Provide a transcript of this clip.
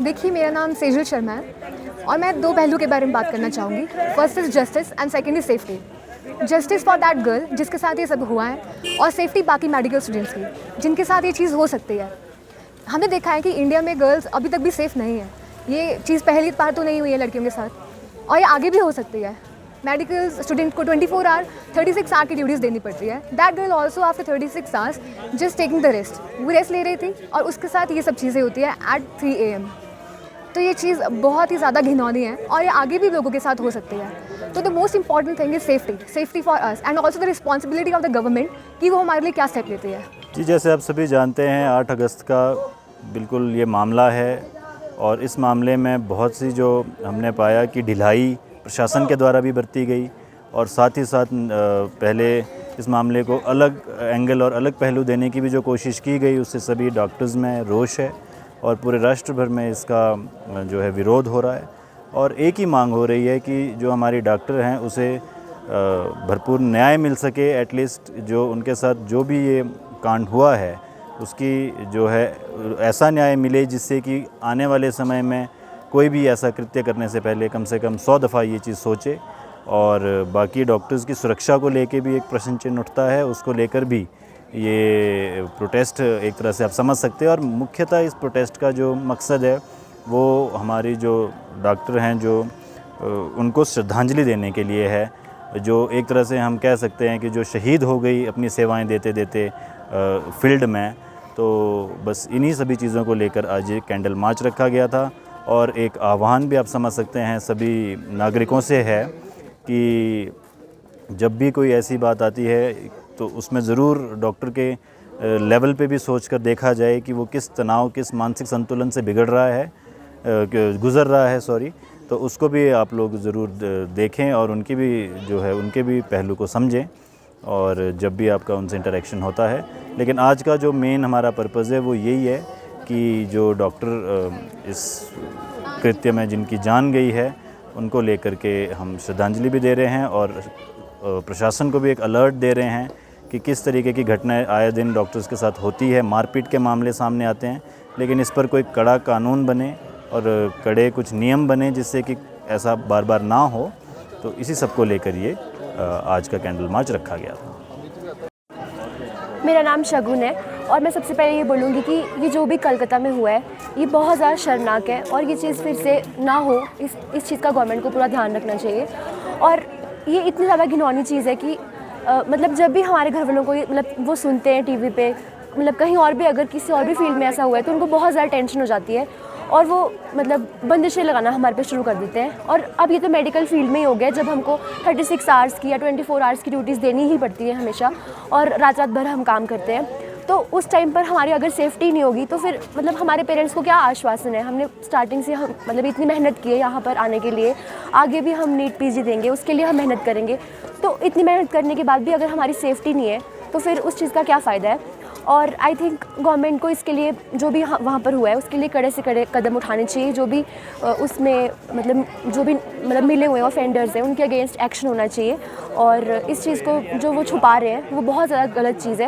देखिए, मेरा नाम सेजल शर्मा है और मैं दो पहलू के बारे में बात करना चाहूँगी। First is justice and second is safety. Justice for that girl जिसके साथ ये सब हुआ है, और सेफ्टी बाकी मेडिकल स्टूडेंट्स की जिनके साथ ये चीज़ हो सकती है। हमने देखा है कि इंडिया में गर्ल्स अभी तक भी सेफ़ नहीं है। ये चीज़ पहली बार तो नहीं हुई है लड़कियों के साथ, और ये आगे भी हो सकती है। मेडिकल स्टूडेंट को 24 आवर 36 आवर की ड्यूटीज़ देनी पड़ती है। That girl also after 36 hours just taking the rest, वो रेस्ट ले रही थी और उसके साथ ये सब चीज़ें होती है एट 3 AM। तो ये चीज़ बहुत ही ज़्यादा घिनौनी है और ये आगे भी लोगों के साथ हो सकती है। तो the most important thing is safety for us and also the responsibility of the government कि वो हमारे लिए क्या स्टेप लेती है। जी, जैसे आप सभी जानते हैं 8 अगस्त का बिल्कुल ये मामला है, और इस मामले में बहुत सी जो हमने पाया कि ढिलाई प्रशासन के द्वारा भी बरती गई, और साथ ही साथ पहले इस मामले को अलग एंगल और अलग पहलू देने की भी जो कोशिश की गई, उससे सभी डॉक्टर्स में रोष है और पूरे राष्ट्र भर में इसका जो है विरोध हो रहा है। और एक ही मांग हो रही है कि जो हमारी डॉक्टर हैं उसे भरपूर न्याय मिल सके। एटलीस्ट जो उनके साथ जो भी ये कांड हुआ है उसकी जो है ऐसा न्याय मिले जिससे कि आने वाले समय में कोई भी ऐसा कृत्य करने से पहले कम से कम 100 दफ़ा ये चीज़ सोचे। और बाकी डॉक्टर्स की सुरक्षा को लेके भी एक प्रश्न चिन्ह उठता है, उसको लेकर भी ये प्रोटेस्ट एक तरह से आप समझ सकते हैं। और मुख्यतः इस प्रोटेस्ट का जो मकसद है वो हमारी जो डॉक्टर हैं जो उनको श्रद्धांजलि देने के लिए है, जो एक तरह से हम कह सकते हैं कि जो शहीद हो गई अपनी सेवाएं देते देते फील्ड में। तो बस इन्हीं सभी चीज़ों को लेकर आज ये कैंडल मार्च रखा गया था। और एक आह्वान भी आप समझ सकते हैं सभी नागरिकों से है कि जब भी कोई ऐसी बात आती है तो उसमें ज़रूर डॉक्टर के लेवल पे भी सोचकर देखा जाए कि वो किस तनाव, किस मानसिक संतुलन से गुज़र रहा है, तो उसको भी आप लोग ज़रूर देखें और उनकी भी जो है उनके भी पहलू को समझें, और जब भी आपका उनसे इंटरेक्शन होता है। लेकिन आज का जो मेन हमारा पर्पज़ है वो यही है कि जो डॉक्टर इस कृत्य में जिनकी जान गई है उनको लेकर के हम श्रद्धांजलि भी दे रहे हैं, और प्रशासन को भी एक अलर्ट दे रहे हैं कि किस तरीके की घटनाएं आए दिन डॉक्टर्स के साथ होती है। मारपीट के मामले सामने आते हैं, लेकिन इस पर कोई कड़ा कानून बने और कड़े कुछ नियम बने जिससे कि ऐसा बार बार ना हो। तो इसी सब को लेकर ये आज का कैंडल मार्च रखा गया था। मेरा नाम शगुन है और मैं सबसे पहले ये बोलूँगी कि ये जो भी कलकत्ता में हुआ है ये बहुत ज़्यादा शर्मनाक है, और ये चीज़ फिर से ना हो इस चीज़ का गवर्नमेंट को पूरा ध्यान रखना चाहिए। और ये इतनी ज़्यादा घिनौनी चीज़ है कि मतलब जब भी हमारे घर वालों को मतलब वो सुनते हैं टीवी पे, मतलब कहीं और भी अगर किसी और भी फील्ड में ऐसा हुआ है तो उनको बहुत ज़्यादा टेंशन हो जाती है और वो मतलब बंदिशें लगाना हमारे पे शुरू कर देते हैं। और अब ये तो मेडिकल फील्ड में ही हो गया जब हमको 36 आवर्स की या 24 आवर्स की ड्यूटीज़ देनी ही पड़ती है हमेशा, और रात रात भर हम काम करते हैं। तो उस टाइम पर हमारी अगर सेफ्टी नहीं होगी तो फिर मतलब हमारे पेरेंट्स को क्या आश्वासन है? हमने स्टार्टिंग से हम मतलब इतनी मेहनत की है यहाँ पर आने के लिए, आगे भी हम नीट पीजी देंगे, उसके लिए हम मेहनत करेंगे। तो इतनी मेहनत करने के बाद भी अगर हमारी सेफ्टी नहीं है तो फिर उस चीज़ का क्या फ़ायदा है? और आई थिंक गवर्नमेंट को इसके लिए जो भी वहाँ पर हुआ है उसके लिए कड़े से कड़े कदम उठाने चाहिए। जो भी उसमें मतलब मिले हुए ऑफेंडर्स हैं उनके अगेंस्ट एक्शन होना चाहिए। और इस चीज़ को जो वो छुपा रहे हैं वो बहुत ज़्यादा गलत चीज़ है।